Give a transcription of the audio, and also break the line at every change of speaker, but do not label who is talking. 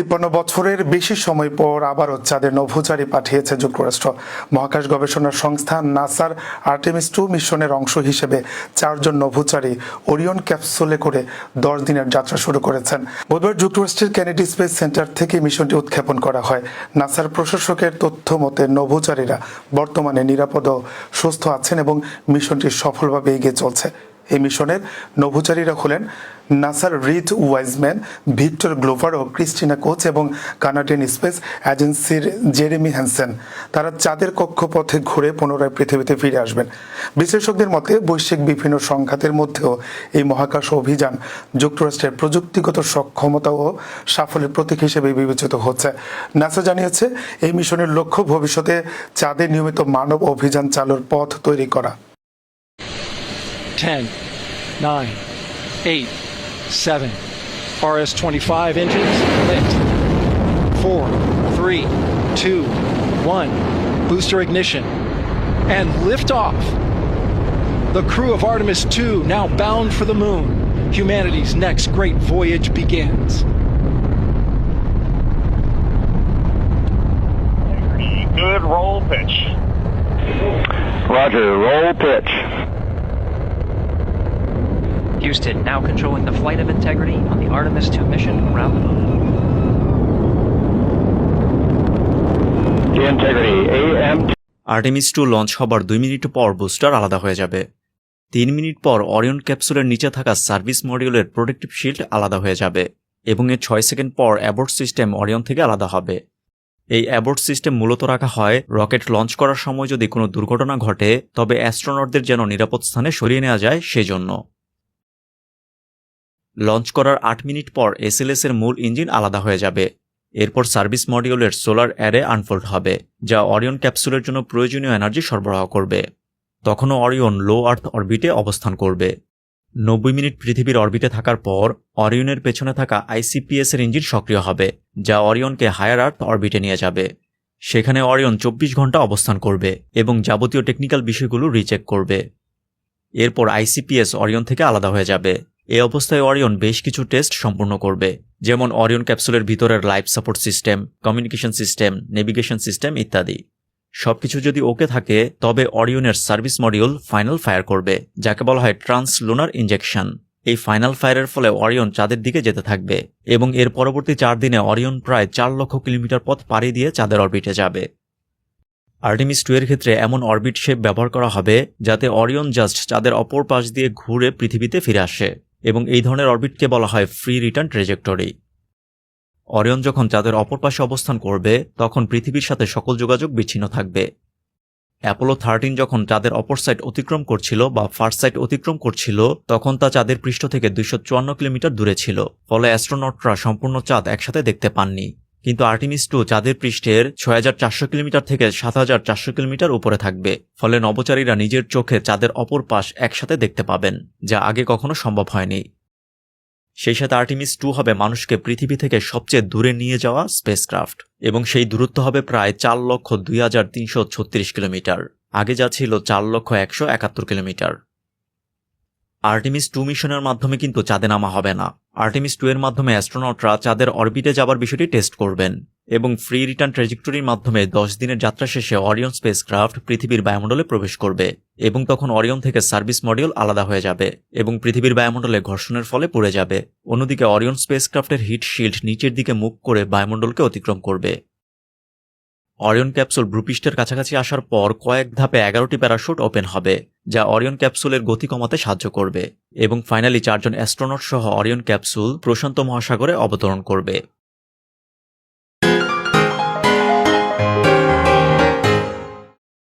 53 বছরের বেশি সময় পর আবারও চাঁদে নভোচারী পাঠিয়েছে যুক্তরাষ্ট্র। মহাকাশ গবেষণা সংস্থা নাসার আর্টেমিস 2 মিশনের অংশ হিসেবে 4 জন নভোচারী ওরিয়ন ক্যাপসুলে করে 10 দিনের যাত্রা শুরু করেছেন। বুধবার যুক্তরাষ্ট্রের কেনেডি স্পেস সেন্টার থেকে মিশনটি উৎক্ষেপণ করা হয়। নাসার প্রশাসকের তথ্য মতে নভোচারীরা বর্তমানে নিরাপদ ও সুস্থ আছেন এবং মিশনটি সফলভাবে এগিয়ে চলছে। এই মিশনের নভোচারীরা হলেন নাসার রিড ওয়াইজম্যান, ভিক্টর গ্লোভার ও ক্রিস্টিনা কোচ এবং কানাডিয়ান স্পেস এজেন্সির জেরেমি হ্যানসেন। তারা চাঁদের কক্ষপথে ঘুরে পুনরায় পৃথিবীতে ফিরে আসবেন। বিশেষজ্ঞদের মতে বৈশ্বিক বিভিন্ন সংঘাতের মধ্যেও এই মহাকাশ অভিযান যুক্তরাষ্ট্রের প্রযুক্তিগত সক্ষমতা ও সাফল্যের প্রতীক হিসেবে বিবেচিত হচ্ছে। নাসা জানিয়েছে এই মিশনের লক্ষ্য ভবিষ্যতে চাঁদে নিয়মিত মানব অভিযান চালুর পথ তৈরি করা।
10, 9, 8, 7, RS-25 engines lit. 4, 3, 2, 1, booster ignition, and liftoff. The crew of Artemis 2 now bound for the moon. Humanity's next great voyage begins.
Good roll pitch.
Roger, roll pitch.
Houston now controlling the flight of Integrity on the Artemis 2 mission around the moon.
Integrity, AM.
Artemis 2 launch হবার 2 minute পর booster আলাদা হয়ে যাবে। 3 minute পর Orion ক্যাপসুলের নিচে থাকা service মডিউলের protective shield আলাদা হয়ে যাবে এবং এর 6 সেকেন্ড পর অ্যাবর্ট সিস্টেম অরিয়ন থেকে আলাদা হবে। এই অ্যাবর্ট সিস্টেম মূলত রাখা হয় রকেট লঞ্চ করার সময় যদি কোনো দুর্ঘটনা ঘটে তবে অ্যাস্ট্রোনটদের যেন নিরাপদ স্থানে সরিয়ে নেওয়া যায় সেজন্য। লঞ্চ করার 8 মিনিট পর এসএলএস এর মূল ইঞ্জিন আলাদা হয়ে যাবে। এরপর সার্ভিস মডিউলের সোলার অ্যারে আনফোল্ড হবে, যা অরিয়ন ক্যাপসুলের জন্য প্রয়োজনীয় এনার্জি সরবরাহ করবে। তখনও অরিয়ন লো আর্থ অরবিটে অবস্থান করবে। 90 মিনিট পৃথিবীর অরবিটে থাকার পর অরিয়নের পেছনে থাকা আইসিপিএস এর ইঞ্জিন সক্রিয় হবে, যা অরিয়নকে হায়ার আর্থ অরবিটে নিয়ে যাবে। সেখানে অরিয়ন 24 ঘন্টা অবস্থান করবে এবং যাবতীয় টেকনিক্যাল বিষয়গুলো রিচেক করবে। এরপর আইসিপিএস অরিয়ন থেকে আলাদা হয়ে যাবে। এই অবস্থায় অরিয়ন বেশ কিছু টেস্ট সম্পূর্ণ করবে, যেমন অরিয়ন ক্যাপসুলের ভিতরের life support system, communication system, navigation system ইত্যাদি। সবকিছু যদি ওকে থাকে তবে অরিয়নের সার্ভিস মডিউল ফাইনাল ফায়ার করবে, যাকে বলা হয় ট্রান্সলুনার ইনজেকশন। এই ফাইনাল ফায়ারের ফলে অরিয়ন চাঁদের দিকে যেতে থাকবে এবং এর পরবর্তী 4 দিনে অরিয়ন প্রায় 4 লক্ষ কিলোমিটার পথ পাড়ি দিয়ে চাঁদের অরবিটে যাবে। আর্টেমিস 2 এর ক্ষেত্রে এমন অরবিট শেপ ব্যবহার করা হবে যাতে অরিয়ন জাস্ট চাঁদের অপর পাশ দিয়ে ঘুরে পৃথিবীতে ফিরে আসে এবং এই ধরনের অরবিটকে বলা হয় ফ্রি রিটার্ন ট্রেজেক্টরি। অরিয়ন যখন চাঁদের অপর পাশে অবস্থান করবে তখন পৃথিবীর সাথে সকল যোগাযোগ বিচ্ছিন্ন থাকবে। অ্যাপোলো 13 যখন চাঁদের অপর সাইড অতিক্রম করছিল বা ফার্স্ট সাইড অতিক্রম করছিল তখন তা চাঁদের পৃষ্ঠ থেকে 254 কিলোমিটার দূরে ছিল, ফলে অ্যাস্ট্রোনটরা সম্পূর্ণ চাঁদ একসাথে দেখতে পাননি। কিন্তু আর্টেমিস 2 চাঁদের পৃষ্ঠের 6400 কিলোমিটার থেকে 7400 কিলোমিটার উপরে থাকবে, ফলে নভোচারীরা নিজের চোখে চাঁদের অপর পাশ একসাথে দেখতে পাবেন, যা আগে কখনো সম্ভব হয়নি। সেই সাথে আর্টেমিস 2 হবে মানুষকে পৃথিবী থেকে সবচেয়ে দূরে নিয়ে যাওয়া স্পেসক্রাফট এবং সেই দূরত্ব হবে প্রায় 4,02,336 কিলোমিটার। আগে যা ছিল 4,171 কিলোমিটার। আর্টেমিস 2 মিশনের মাধ্যমে কিন্তু চাঁদে নামা হবে না। আর্টেমিস 2 এর মাধ্যমে অ্যাস্ট্রোনটরা চাঁদের অরবিটে যাবার বিষয়টি টেস্ট করবেন এবং ফ্রি রিটার্ন ট্র্যাজেক্টরির মাধ্যমে 10 দিনের যাত্রা শেষে অরিয়ন স্পেসক্রাফট পৃথিবীর বায়ুমণ্ডলে প্রবেশ করবে এবং তখন অরিয়ন থেকে সার্ভিস মডিউল আলাদা হয়ে যাবে এবং পৃথিবীর বায়ুমণ্ডলে ঘর্ষণের ফলে পুড়ে যাবে। অন্যদিকে অরিয়ন স্পেসক্রাফটের হিট শিল্ড নিচের দিকে মুখ করে বায়ুমণ্ডলকে অতিক্রম করবে। অরিয়ন ক্যাপসুল ভূপৃষ্ঠের কাছাকাছি আসার পর কয়েক ধাপে 11টি প্যারাশুট ওপেন হবে, যা অরিয়ন ক্যাপসুলের গতি কমাতে সাহায্য করবে এবং ফাইনালি 4 জন অ্যাস্ট্রোনট সহ অরিয়ন ক্যাপসুল প্রশান্ত মহাসাগরে অবতরণ করবে।